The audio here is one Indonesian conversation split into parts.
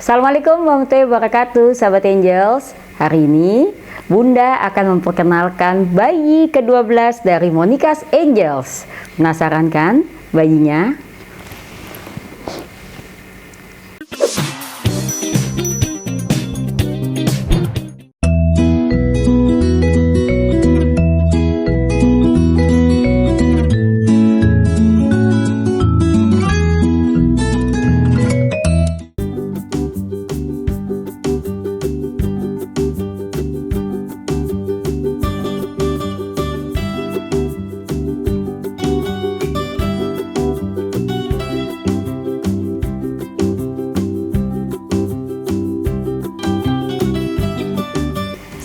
Assalamualaikum warahmatullahi wabarakatuh, sahabat Angels. Hari ini Bunda akan memperkenalkan bayi ke-12 dari Monica's Angels. Penasaran kan bayinya?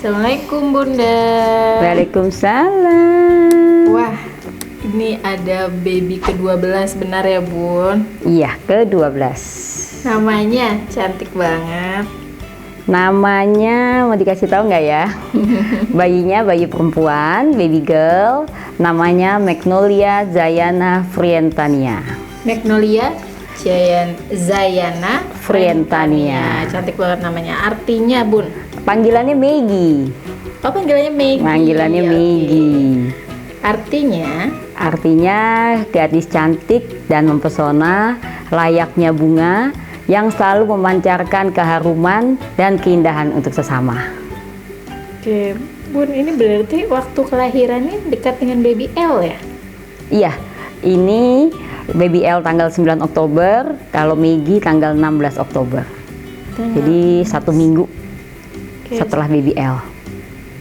Assalamualaikum Bunda. Waalaikumsalam. Wah, ini ada baby ke-12 benar ya Bun? Iya, ke-12. Namanya cantik banget. Namanya mau dikasih tahu nggak ya? Bayinya bayi perempuan, baby girl. Namanya Magnolia Zayana Frientania. Magnolia Zayana Frientania. Cantik banget namanya. Artinya Bun? Panggilannya Maggie. Oh, panggilannya Maggie. Panggilannya Oke. Maggie. Artinya Gadis cantik dan mempesona, layaknya bunga yang selalu memancarkan keharuman dan keindahan untuk sesama. oke, Bun, ini berarti waktu kelahirannya dekat dengan baby L ya? Iya, ini baby L tanggal 9 Oktober, kalau Maggie tanggal 16 Oktober. Jadi 1 minggu Oke. setelah baby L.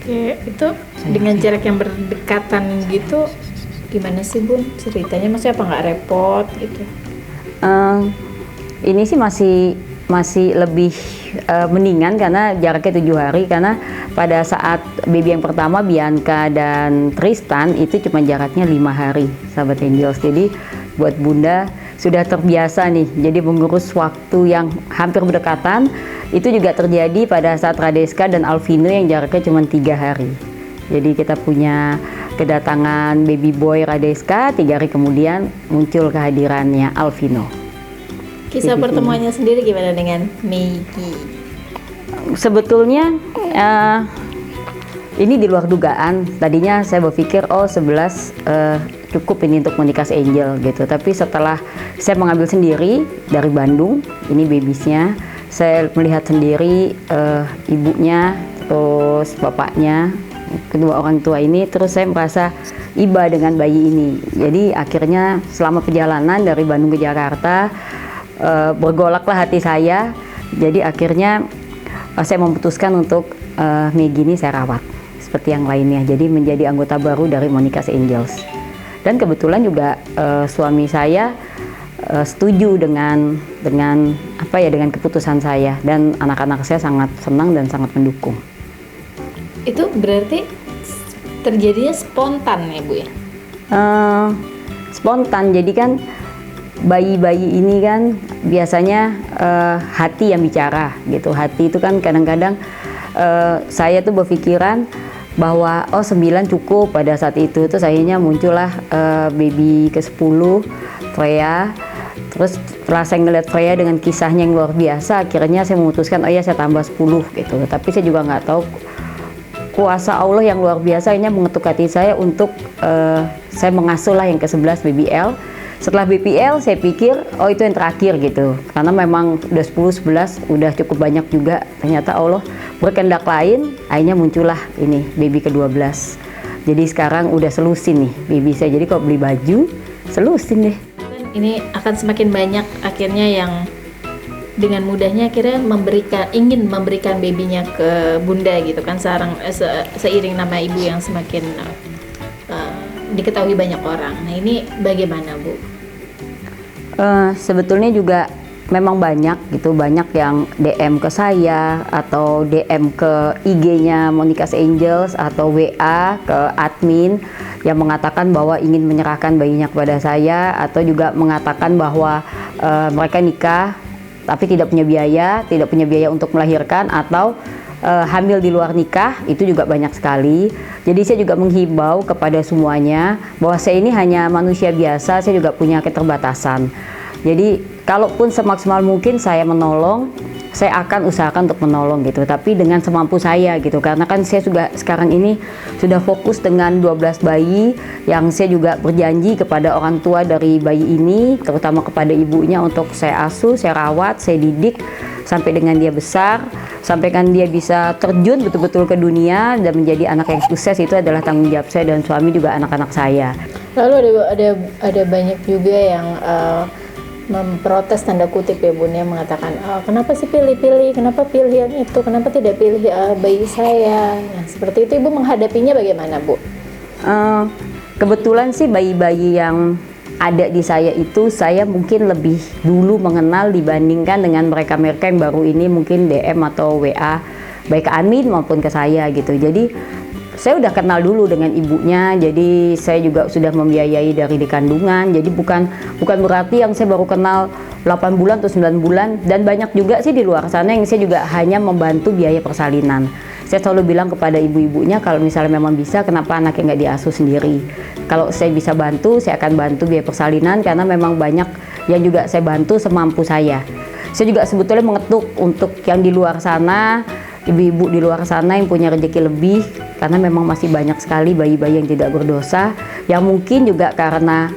Oke, itu dengan jarak yang berdekatan gitu gimana sih Bun ceritanya? Maksudnya apa nggak repot gitu? Ini sih masih lebih mendingan karena jaraknya 7 hari, karena pada saat baby yang pertama Bianca dan Tristan itu cuma jaraknya 5 hari, sahabat Angels. Jadi buat Bunda sudah terbiasa nih, jadi mengurus waktu yang hampir berdekatan. Itu juga terjadi pada saat Radeska dan Alvino yang jaraknya cuma 3 hari. Jadi kita punya kedatangan baby boy Radeska, 3 hari kemudian muncul kehadirannya Alvino. Kisah Jadi pertemuannya sendiri gimana dengan Maggie? Sebetulnya ini di luar dugaan. Tadinya saya berpikir 11 cukup ini untuk Monica's Angel gitu. Tapi setelah saya mengambil sendiri dari Bandung, ini babiesnya, saya melihat sendiri ibunya, terus bapaknya, kedua orang tua ini, terus saya merasa iba dengan bayi ini. Jadi akhirnya selama perjalanan dari Bandung ke Jakarta, bergolaklah hati saya. Jadi akhirnya saya memutuskan untuk Maggie ini saya rawat seperti yang lainnya. Jadi menjadi anggota baru dari Monica's Angels. Dan kebetulan juga suami saya setuju dengan keputusan saya, dan anak-anak saya sangat senang dan sangat mendukung. Itu berarti terjadinya spontan ya Bu ya? Spontan, jadi kan bayi-bayi ini kan biasanya hati yang bicara gitu. Hati itu kan kadang-kadang saya tuh berpikiran bahwa 9 cukup. Pada saat itu tuh sayanya muncullah baby ke-10 Freya. Terus setelah saya ngeliat Freya dengan kisahnya yang luar biasa, akhirnya saya memutuskan saya tambah 10 gitu. Tapi saya juga nggak tahu kuasa Allah yang luar biasa ini mengetuk hati saya untuk saya mengasuhlah yang ke-11 baby L. Setelah baby L saya pikir itu yang terakhir gitu, karena memang udah 10-11 udah cukup banyak juga. Ternyata Allah berkehendak lain, akhirnya muncullah ini baby ke-12. Jadi sekarang udah selusin nih baby saya, jadi kalau beli baju selusin deh. Ini akan semakin banyak akhirnya yang dengan mudahnya akhirnya ingin memberikan babynya ke Bunda gitu kan, seiring nama ibu yang semakin diketahui banyak orang. Nah ini bagaimana Bu? Sebetulnya juga memang banyak yang DM ke saya atau DM ke IG-nya Monica's Angels atau WA ke admin yang mengatakan bahwa ingin menyerahkan bayinya kepada saya, atau juga mengatakan bahwa mereka nikah tapi tidak punya biaya untuk melahirkan, atau hamil di luar nikah. Itu juga banyak sekali. Jadi saya juga menghimbau kepada semuanya bahwa saya ini hanya manusia biasa, saya juga punya keterbatasan. Jadi kalaupun semaksimal mungkin saya menolong, saya akan usahakan untuk menolong gitu, tapi dengan semampu saya gitu, karena kan saya juga sekarang ini sudah fokus dengan 12 bayi yang saya juga berjanji kepada orang tua dari bayi ini, terutama kepada ibunya, untuk saya asuh, saya rawat, saya didik sampai dengan dia besar, sampai kan dia bisa terjun betul-betul ke dunia dan menjadi anak yang sukses. Itu adalah tanggung jawab saya dan suami juga anak-anak saya. Lalu ada banyak juga yang memprotes tanda kutip ya Bun, yang mengatakan kenapa sih pilih-pilih, kenapa pilih yang itu, kenapa tidak pilih bayi saya. Nah, seperti itu Ibu menghadapinya bagaimana Bu? Kebetulan sih bayi-bayi yang ada di saya itu saya mungkin lebih dulu mengenal dibandingkan dengan mereka-mereka yang baru ini mungkin DM atau WA baik ke admin maupun ke saya gitu. Jadi saya udah kenal dulu dengan ibunya, jadi saya juga sudah membiayai dari di kandungan. Jadi bukan berarti yang saya baru kenal 8 bulan atau 9 bulan, dan banyak juga sih di luar sana yang saya juga hanya membantu biaya persalinan. Saya selalu bilang kepada ibu-ibunya, kalau misalnya memang bisa, kenapa anaknya nggak diasuh sendiri. Kalau saya bisa bantu, saya akan bantu biaya persalinan, karena memang banyak yang juga saya bantu semampu saya. Saya juga sebetulnya mengetuk untuk yang di luar sana, ibu-ibu di luar sana yang punya rezeki lebih, karena memang masih banyak sekali bayi-bayi yang tidak berdosa, yang mungkin juga karena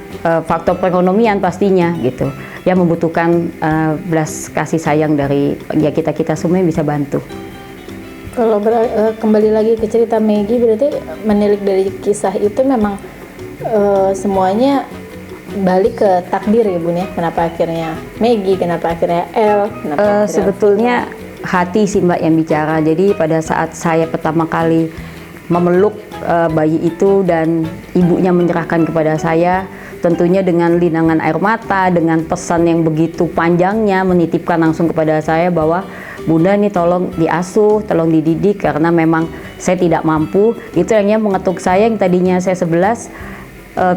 faktor perekonomian pastinya gitu, yang membutuhkan belas kasih sayang dari ya kita semua yang bisa bantu. Kalau kembali lagi ke cerita Maggie, berarti menilik dari kisah itu memang semuanya balik ke takdir ya Bun ya. Kenapa akhirnya Maggie, kenapa akhirnya El, kenapa akhirnya sebetulnya hati sih Mbak yang bicara. Jadi pada saat saya pertama kali memeluk bayi itu dan ibunya menyerahkan kepada saya, tentunya dengan linangan air mata, dengan pesan yang begitu panjangnya, menitipkan langsung kepada saya bahwa Bunda nih tolong diasuh, tolong dididik, karena memang saya tidak mampu. Itu yang mengetuk saya, yang tadinya saya 11,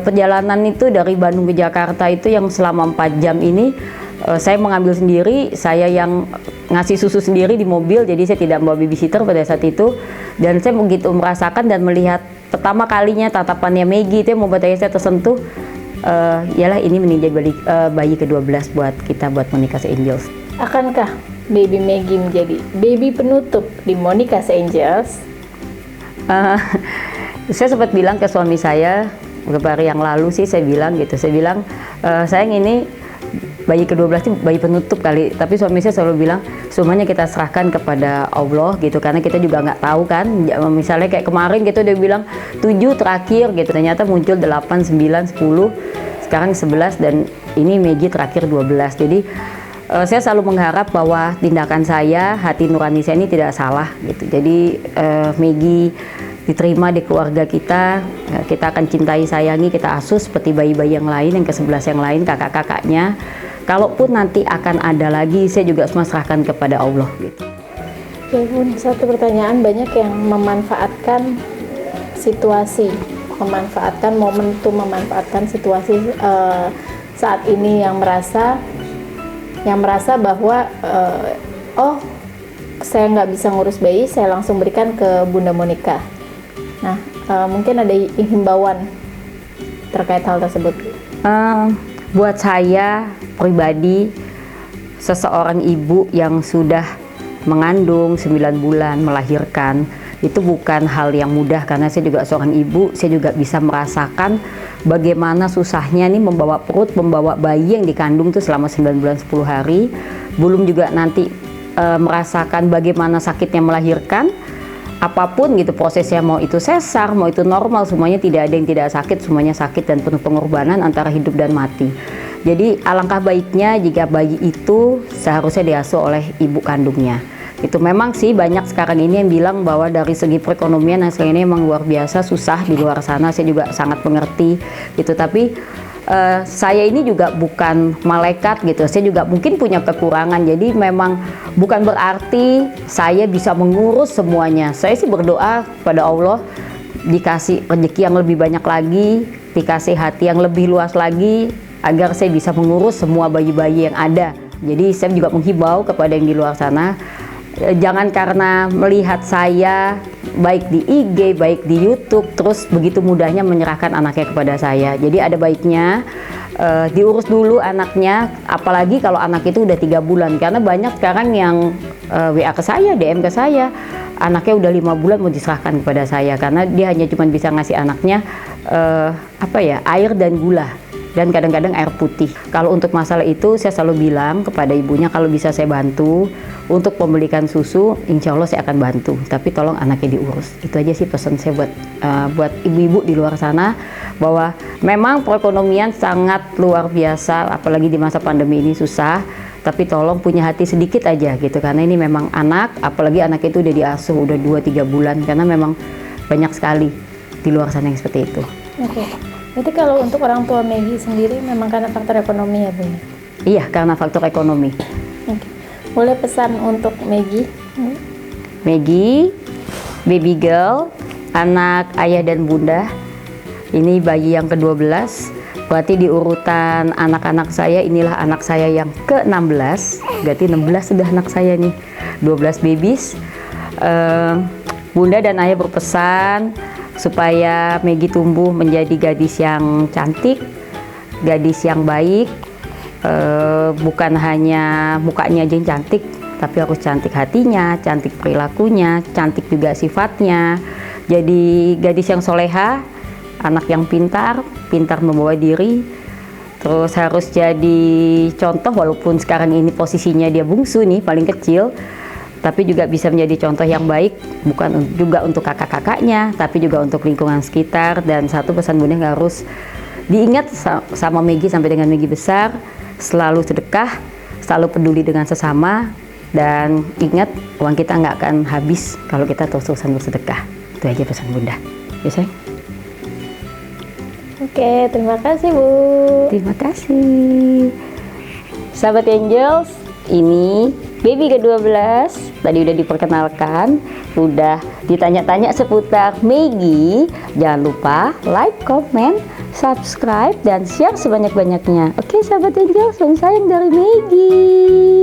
perjalanan itu dari Bandung ke Jakarta itu yang selama 4 jam ini saya mengambil sendiri, saya yang ngasih susu sendiri di mobil, jadi saya tidak membawa babysitter pada saat itu. Dan saya begitu merasakan dan melihat pertama kalinya tatapannya Maggie itu yang membuat saya tersentuh. Ialah ini menjadi bayi ke-12 buat kita, buat Monica Angels. Akankah baby Maggie menjadi baby penutup di Monica Angels? Saya sempat bilang ke suami saya beberapa hari yang lalu sih, saya bilang gitu, sayang ini bayi ke-12 itu bayi penutup kali, tapi suami saya selalu bilang semuanya kita serahkan kepada Allah gitu, karena kita juga nggak tahu kan, misalnya kayak kemarin gitu dia bilang 7 terakhir gitu, ternyata muncul 8, 9, 10, sekarang 11, dan ini Maggie terakhir 12. Jadi saya selalu mengharap bahwa tindakan saya, hati nurani saya ini tidak salah gitu. Jadi Maggie diterima di keluarga kita, kita akan cintai, sayangi, kita asuh seperti bayi-bayi yang lain, yang ke-11 yang lain, kakak-kakaknya. Kalaupun nanti akan ada lagi, saya juga semua serahkan kepada Allah gitu. Oke Bun, satu pertanyaan, banyak yang memanfaatkan situasi, memanfaatkan momentum, memanfaatkan situasi saat ini, yang merasa bahwa saya nggak bisa ngurus bayi, saya langsung berikan ke Bunda Monica. Nah, mungkin ada himbauan terkait hal tersebut. Buat saya pribadi, seseorang ibu yang sudah mengandung 9 bulan, melahirkan, itu bukan hal yang mudah, karena saya juga seorang ibu, saya juga bisa merasakan bagaimana susahnya nih membawa perut, membawa bayi yang dikandung itu selama 9 bulan 10 hari, belum juga nanti merasakan bagaimana sakitnya melahirkan. Apapun gitu prosesnya, mau itu sesar, mau itu normal, semuanya tidak ada yang tidak sakit, semuanya sakit dan penuh pengorbanan antara hidup dan mati. Jadi alangkah baiknya jika bayi itu seharusnya diasuh oleh ibu kandungnya. Itu memang sih banyak sekarang ini yang bilang bahwa dari segi perekonomian hasilnya ini memang luar biasa susah di luar sana, saya juga sangat mengerti gitu. Tapi saya ini juga bukan malaikat gitu, saya juga mungkin punya kekurangan, jadi memang bukan berarti saya bisa mengurus semuanya. Saya sih berdoa pada Allah dikasih rezeki yang lebih banyak lagi, dikasih hati yang lebih luas lagi, agar saya bisa mengurus semua bayi-bayi yang ada. Jadi saya juga menghimbau kepada yang di luar sana, jangan karena melihat saya baik di IG, baik di YouTube, terus begitu mudahnya menyerahkan anaknya kepada saya. Jadi ada baiknya diurus dulu anaknya, apalagi kalau anak itu udah 3 bulan, karena banyak sekarang yang WA ke saya, DM ke saya, anaknya udah 5 bulan mau diserahkan kepada saya karena dia hanya cuma bisa ngasih anaknya air dan gula, dan kadang-kadang air putih. Kalau untuk masalah itu saya selalu bilang kepada ibunya, kalau bisa saya bantu untuk pembelikan susu, insya Allah saya akan bantu, tapi tolong anaknya diurus. Itu aja sih pesan saya buat ibu-ibu di luar sana, bahwa memang perekonomian sangat luar biasa, apalagi di masa pandemi ini susah, tapi tolong punya hati sedikit aja gitu, karena ini memang anak, apalagi anak itu udah diasuh udah 2-3 bulan, karena memang banyak sekali di luar sana yang seperti itu. Oke. Berarti kalau untuk orang tua Maggie sendiri memang karena faktor ekonomi ya, Bun? Iya, karena faktor ekonomi. Oke. Boleh pesan untuk Maggie? Maggie, baby girl, anak ayah dan bunda. Ini bayi yang ke-12. Berarti di urutan anak-anak saya, inilah anak saya yang ke-16. Berarti 16 sudah anak saya nih. 12 babies. Bunda dan ayah berpesan supaya Maggie tumbuh menjadi gadis yang cantik, gadis yang baik, bukan hanya mukanya aja yang cantik, tapi harus cantik hatinya, cantik perilakunya, cantik juga sifatnya. Jadi gadis yang soleha, anak yang pintar membawa diri, terus harus jadi contoh, walaupun sekarang ini posisinya dia bungsu nih, paling kecil, tapi juga bisa menjadi contoh yang baik, bukan juga untuk kakak-kakaknya, tapi juga untuk lingkungan sekitar. Dan satu pesan Bunda yang harus diingat sama Maggie sampai dengan Maggie besar, selalu sedekah, selalu peduli dengan sesama, dan ingat uang kita nggak akan habis kalau kita terus-terusan bersedekah. Itu aja pesan Bunda. Ya sayang? Oke, terima kasih Bu. Terima kasih. Sahabat Angels, ini baby ke-12, tadi udah diperkenalkan, udah ditanya-tanya seputar Maggie. Jangan lupa like, comment, subscribe, dan share sebanyak-banyaknya. Oke sahabat Angels, sayang dari Maggie.